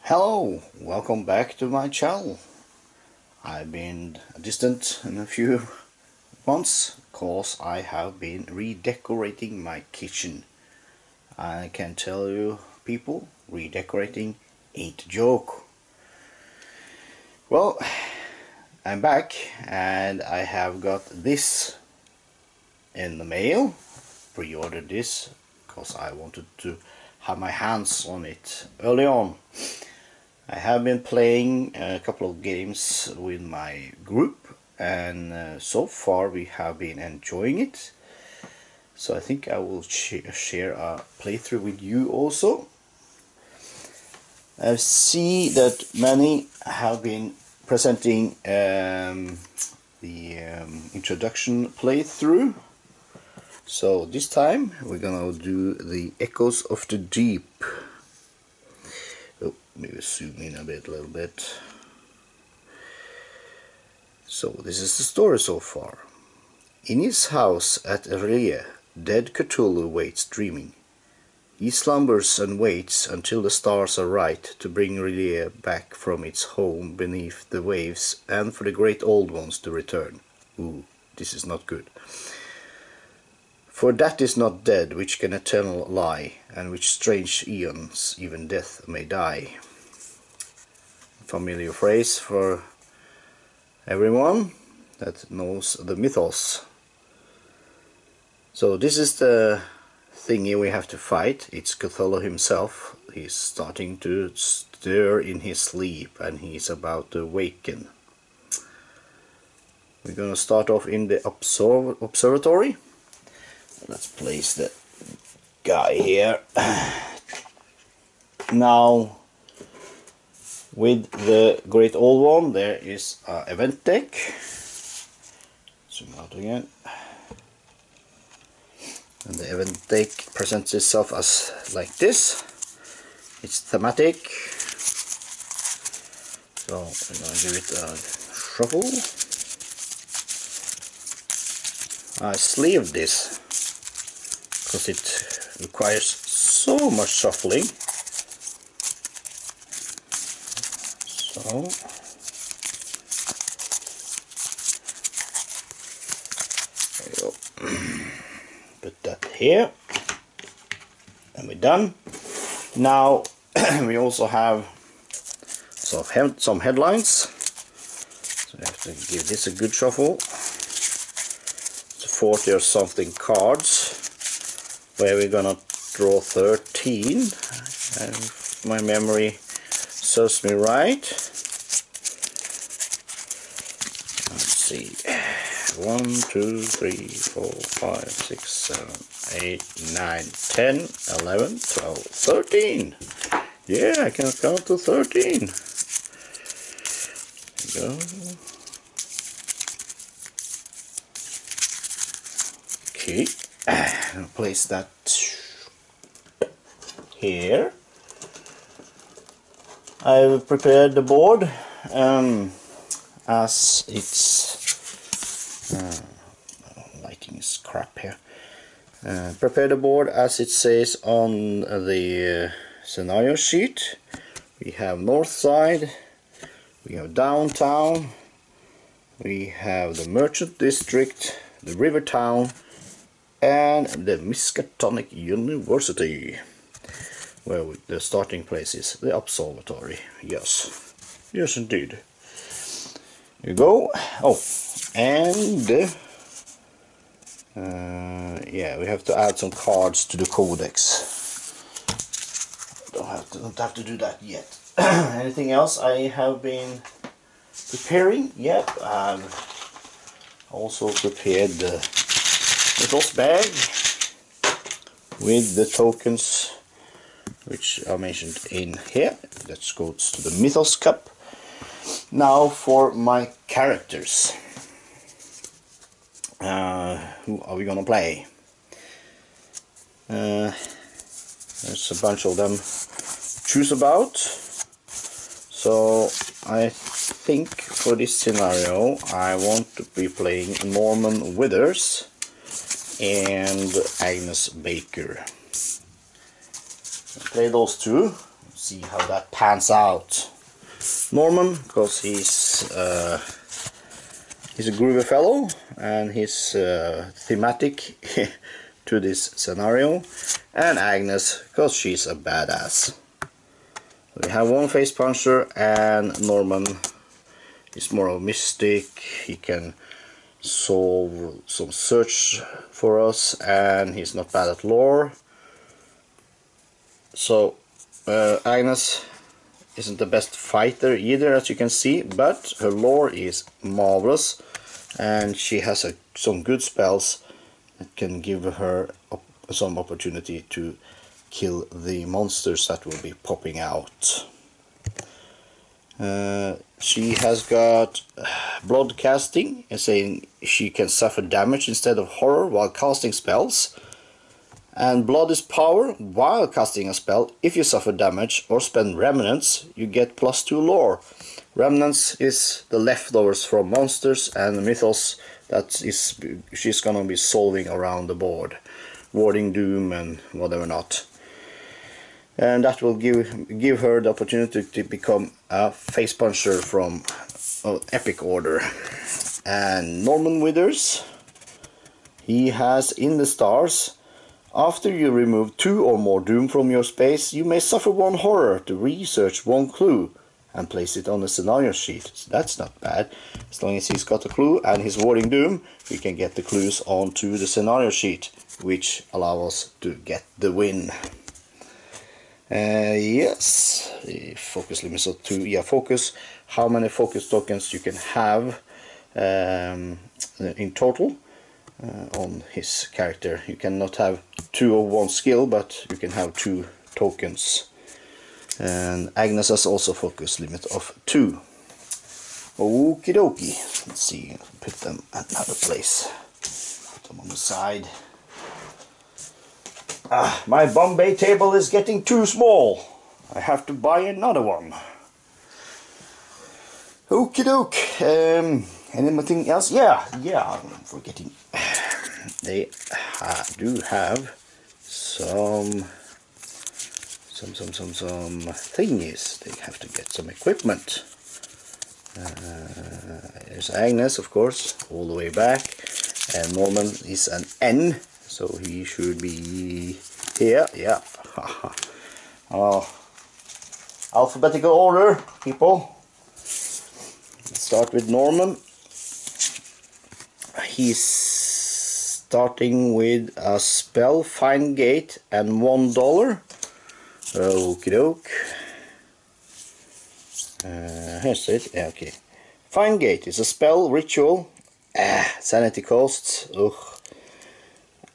Hello, welcome back to my channel. I've been distant in a few months because I have been redecorating my kitchen. I can tell you people, redecorating ain't a joke. Well, I'm back and I have got this in the mail. Pre-ordered this because I wanted to have my hands on it early on. I have been playing a couple of games with my group and so far we have been enjoying it. So I think I will share a playthrough with you also. I see that many have been presenting the introduction playthrough. So this time we're gonna do the Echoes of the Deep. Oh, maybe zoom in a little bit. So this is the story so far. In his house at Rea, dead Cthulhu waits dreaming. He slumbers and waits until the stars are right to bring Rea back from its home beneath the waves and for the great old ones to return. Ooh, this is not good. For that is not dead which can eternal lie, and which strange eons even death may die. Familiar phrase for everyone that knows the mythos. So this is the thingy we have to fight. It's Cthulhu himself. He's starting to stir in his sleep and he's about to awaken. We're gonna start off in the observatory. Let's place the guy here. Now, with the Great Old One, there is an event deck. Zoom out again. And the event deck presents itself as like this. It's thematic. So I'm going to give it a shuffle. I sleeved this because it requires so much shuffling. So there you go. Put that here and we're done. Now we also have some headlines, so I have to give this a good shuffle. 40 or something cards where we're gonna draw 13, and if my memory serves me right. Let's see, 1, 2, 3, 4, 5, 6, 7, 8, 9, 10, 11, 12, 13. Yeah, I can count to 13. There we go. Okay, I'll place that here. I've prepared the board as it's lighting is crap here. Prepare the board as it says on the scenario sheet. We have north side, we have downtown, we have the merchant district, the river town, and the Miskatonic University, where the starting place is the Observatory. Yes, yes indeed. Here you go. Oh, and yeah, we have to add some cards to the codex. Don't have to do that yet. Anything else I have been preparing? Yep, I've also prepared the little bag with the tokens which are mentioned in here. That goes to the Mythos Cup. Now for my characters. Who are we gonna play? There's a bunch of them to choose about. So I think for this scenario I want to be playing Norman Withers and Agnes Baker. Play those two. see how that pans out. Norman, because he's a groovy fellow and he's thematic to this scenario, and Agnes, because she's a badass. We have one face puncher, and Norman is more of a mystic. He can solve some search for us, and he's not bad at lore. So Agnes isn't the best fighter either, as you can see, but her lore is marvelous, and she has some good spells that can give her some opportunity to kill the monsters that will be popping out. She has got blood casting, saying she can suffer damage instead of horror while casting spells. And blood is power while casting a spell. If you suffer damage or spend remnants, you get +2 lore. Remnants is the leftovers from monsters and mythos that she's gonna be solving around the board, warding doom and whatever not. And that will give her the opportunity to become a face puncher from epic order. And Norman Withers, he has in the stars. After you remove 2 or more doom from your space, you may suffer 1 horror to research 1 clue and place it on the scenario sheet. So that's not bad. As long as he's got a clue and he's warding doom, we can get the clues onto the scenario sheet, which allow us to get the win. Yes, focus limit of 2. Yeah, focus. How many focus tokens you can have in total on his character. You cannot have 2 of 1 skill, but you can have 2 tokens. And Agnes has also focus limit of 2. Okie dokie. Let's see, put them at another place. Put them on the side. My Bombay table is getting too small. I have to buy another one. Okie doke. Anything else? Yeah, I'm forgetting. They do have some thingies. They have to get some equipment. There's Agnes, of course, all the way back, and Norman is an N, so he should be here. Yeah. Alphabetical order, people. Let's start with Norman. He's starting with a spell, Find Gate, and $1. Okie doke. Here's it. Yeah, okay. Find Gate is a spell, ritual. Sanity costs. Ugh.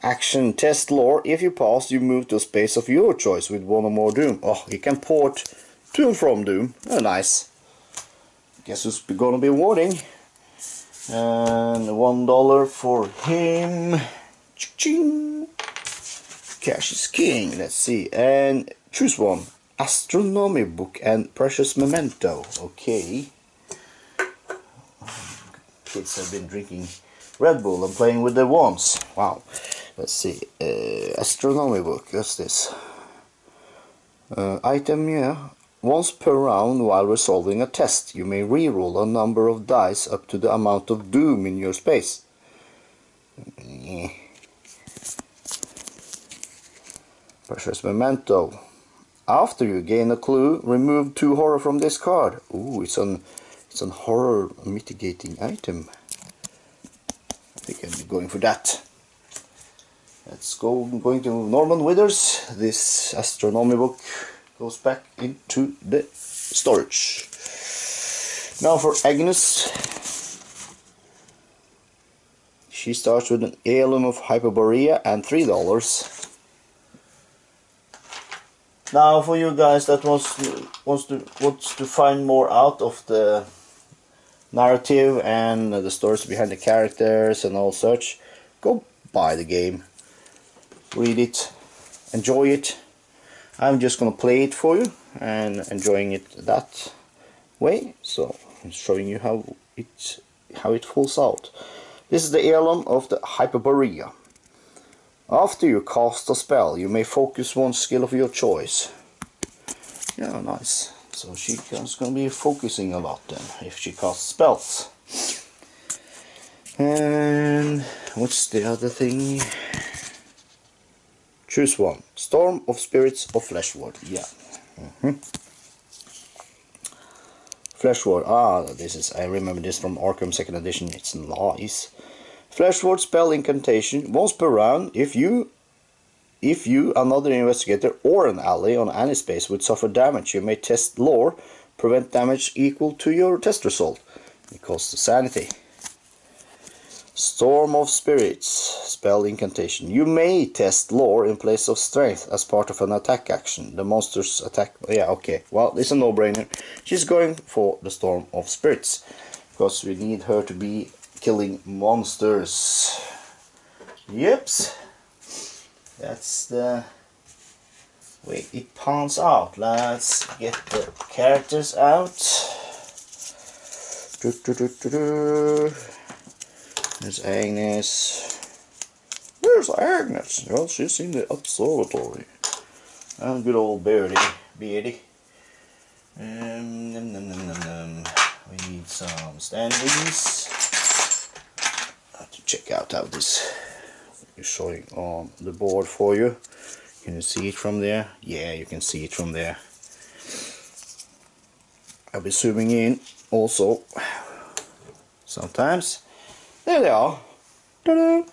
Action, test lore. If you pass, you move to a space of your choice with 1 or more doom. Oh, you can port to and from doom. Oh, nice. Guess who's gonna be warding. And $1 for him. Ching. Cash is king. Let's see. And choose one. Astronomy book and precious memento. Okay. Kids have been drinking Red Bull and playing with their wands. Wow. Let's see. Astronomy book. What's this? Item, yeah. Once per round while resolving a test, you may reroll a number of dice up to the amount of doom in your space. Precious memento. After you gain a clue, remove 2 horror from this card. Ooh, it's an horror mitigating item. I think I'll be going for that. Let's go. I'm going to Norman Withers. This astronomy book goes back into the storage. Now for Agnes. She starts with an heirloom of Hyperborea and $3. Now for you guys that wants to find more out of the narrative and the stories behind the characters and all such, go buy the game, read it, enjoy it. I'm just gonna play it for you and enjoying it that way. So I'm showing you how it falls out. This is the heirloom of the Hyperborea. After you cast a spell, you may focus 1 skill of your choice. Yeah, nice. So she's gonna be focusing a lot then, if she casts spells. And what's the other thing? Choose one. Storm of Spirits or Fleshward. Yeah. Fleshward. Ah, this is, I remember this from Arkham 2nd edition. It's nice. Fleshward spell incantation. Once per round, if you, another investigator, or an ally on any space would suffer damage, you may test lore, prevent damage equal to your test result. It costs sanity. Storm of Spirits, spell incantation. You may test lore in place of strength as part of an attack action. The monster's attack... Yeah, okay. Well, it's a no-brainer. She's going for the Storm of Spirits, because we need her to be killing monsters. Yeps. That's the way it pans out. Let's get the characters out. There's Agnes. Where's Agnes? Well, she's in the Observatory. And good old Beardy. We need some standings. I have to check out how this is showing on the board for you. Can you see it from there? Yeah, you can see it from there. I'll be zooming in also sometimes. There they are. Ta-da!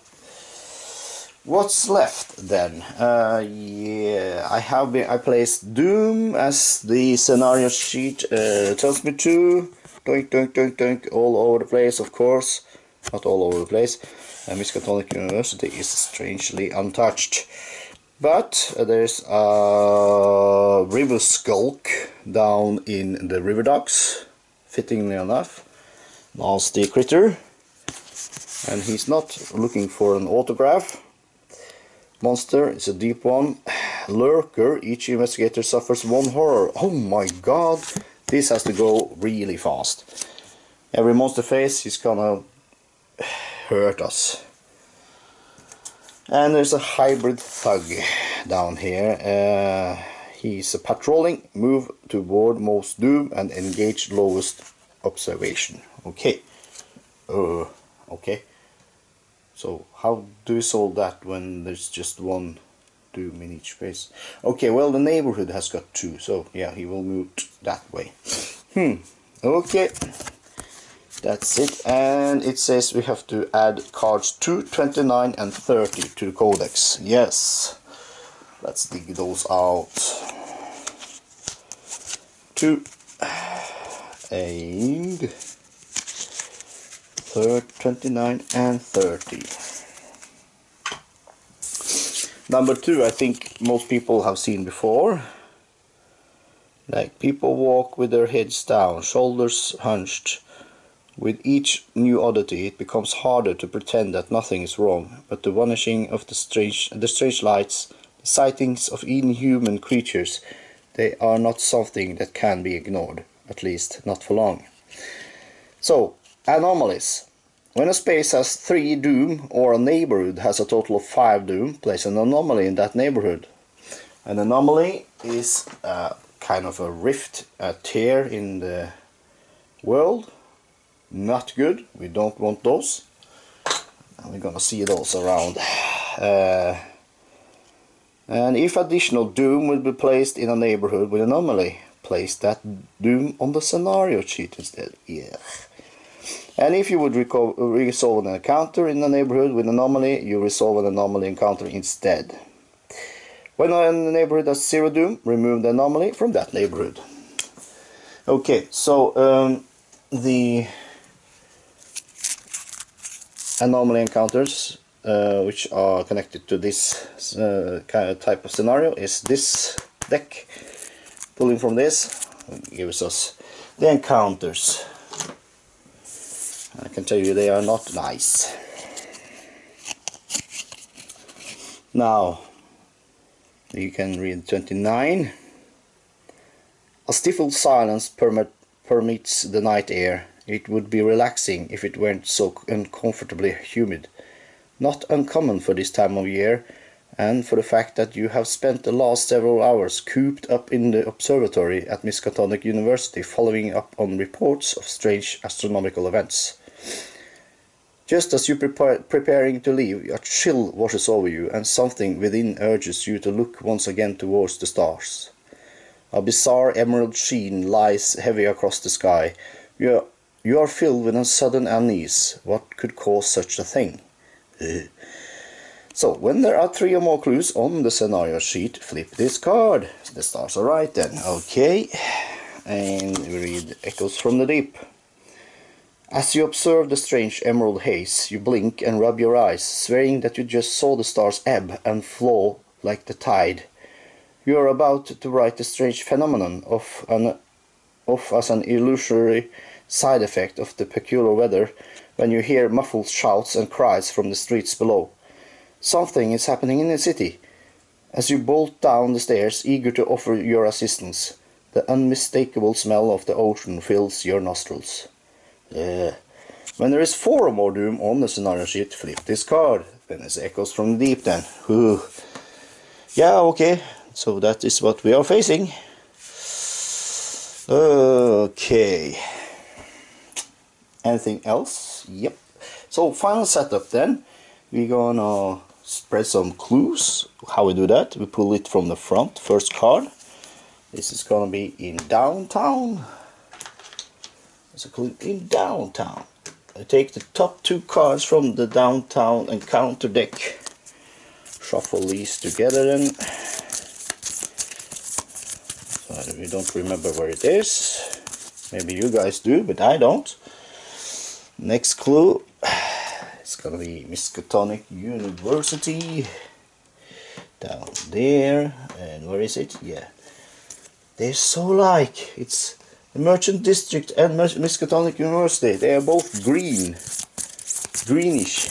What's left then? Yeah, I placed Doom as the scenario sheet tells me to. Doink, doink, doink, doink, all over the place, of course. Not all over the place. Miskatonic University is strangely untouched. But there's a river skulk down in the river docks, fittingly enough. Nasty critter. And he's not looking for an autograph. Monster, it's a deep one. Lurker, each investigator suffers one horror. Oh my god, this has to go really fast. Every monster face is gonna hurt us. And there's a hybrid thug down here. He's a patrolling, move toward most doom and engage lowest observation. Okay. Okay. So how do we solve that when there's just one doom in each space? Okay, well, the neighborhood has got two, so yeah, he will move that way. Okay. That's it, and it says we have to add cards 2, 29 and 30 to the codex. Yes, let's dig those out. 2 and 29 and 30. Number 2, I think most people have seen before. Like, people walk with their heads down, shoulders hunched. With each new oddity, it becomes harder to pretend that nothing is wrong, but the vanishing of the strange lights, the sightings of inhuman creatures, they are not something that can be ignored, at least not for long. So, Anomalies. When a space has 3 doom, or a neighborhood has a total of 5 doom, place an anomaly in that neighborhood. An anomaly is kind of a rift, a tear in the world. Not good, we don't want those. And we're gonna see those around. And if additional doom will be placed in a neighborhood with anomaly, place that doom on the scenario sheet instead. Yeah. And if you would resolve an encounter in a neighborhood with anomaly, you resolve an anomaly encounter instead. When a neighborhood has 0 doom, remove the anomaly from that neighborhood. Okay, so the anomaly encounters which are connected to this kind of type of scenario is this deck. Pulling from this gives us the encounters. I can tell you they are not nice. Now you can read 29. A stifled silence permeates the night air. It would be relaxing if it weren't so uncomfortably humid. Not uncommon for this time of year, and for the fact that you have spent the last several hours cooped up in the observatory at Miskatonic University following up on reports of strange astronomical events. Just as you're preparing to leave, a chill washes over you, and something within urges you to look once again towards the stars. A bizarre emerald sheen lies heavy across the sky. You are filled with a sudden unease. What could cause such a thing? So, when there are 3 or more clues on the scenario sheet, flip this card. The stars are right then. Okay. And we read Echoes from the Deep. As you observe the strange emerald haze, you blink and rub your eyes, swearing that you just saw the stars ebb and flow like the tide. You are about to write the strange phenomenon off as an illusory side effect of the peculiar weather when you hear muffled shouts and cries from the streets below. Something is happening in the city. As you bolt down the stairs, eager to offer your assistance, the unmistakable smell of the ocean fills your nostrils. When there is 4 or more doom on the scenario sheet, flip this card. Then it's Echoes from the Deep then. Whew. Yeah, okay. So that is what we are facing. Okay. Anything else? Yep. So final setup then. We're gonna spread some clues. How we do that? We pull it from the front. First card. This is gonna be in downtown. There's a clue in downtown. I take the top 2 cards from the downtown encounter deck. Shuffle these together then. So we don't remember where it is. Maybe you guys do, but I don't. Next clue. It's gonna be Miskatonic University. Down there. And where is it? Yeah. They're so like. It's the Merchant District and Miskatonic University. They are both green. Greenish.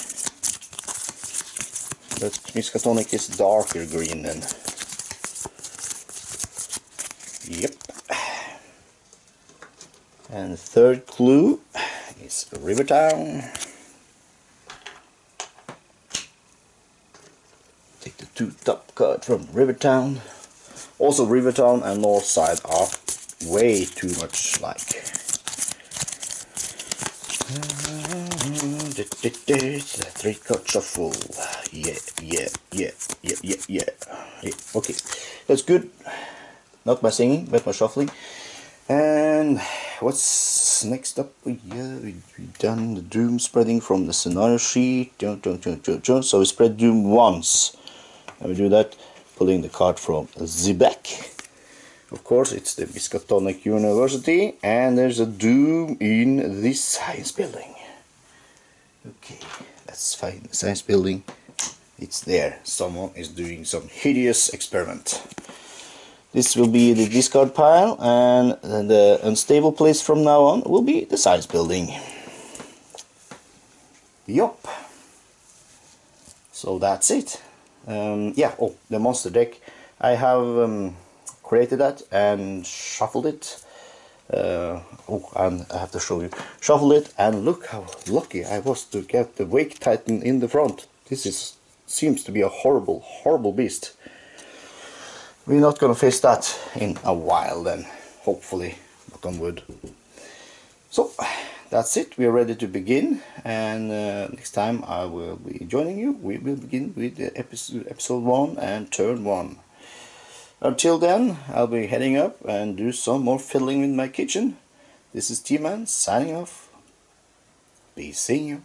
But Miskatonic is darker green then. Yep. And the third clue is Rivertown. Take the 2 top cards from Rivertown. Also Rivertown and Northside are way too much like. 3 card shuffle. Yeah. Okay, that's good. Not by singing, but by shuffling. And what's next up? Yeah, we've done the doom spreading from the scenario sheet. So we spread doom once. And we do that pulling the card from the back. Of course, it's the Miskatonic University, and there's a doom in this science building. Okay, let's find the science building. It's there. Someone is doing some hideous experiment. This will be the discard pile, and the unstable place from now on will be the science building. Yup. So that's it. Yeah, oh, the monster deck. I have created that and shuffled it. Oh, and I have to show you. Shuffled it, and look how lucky I was to get the Wake Titan in the front. This seems to be a horrible beast. We're not gonna face that in a while then, hopefully, knock on wood. So, that's it, we are ready to begin, and next time I will be joining you. We will begin with the episode 1 and turn 1. Until then, I'll be heading up and do some more fiddling in my kitchen. This is T-Man signing off. Be seeing you.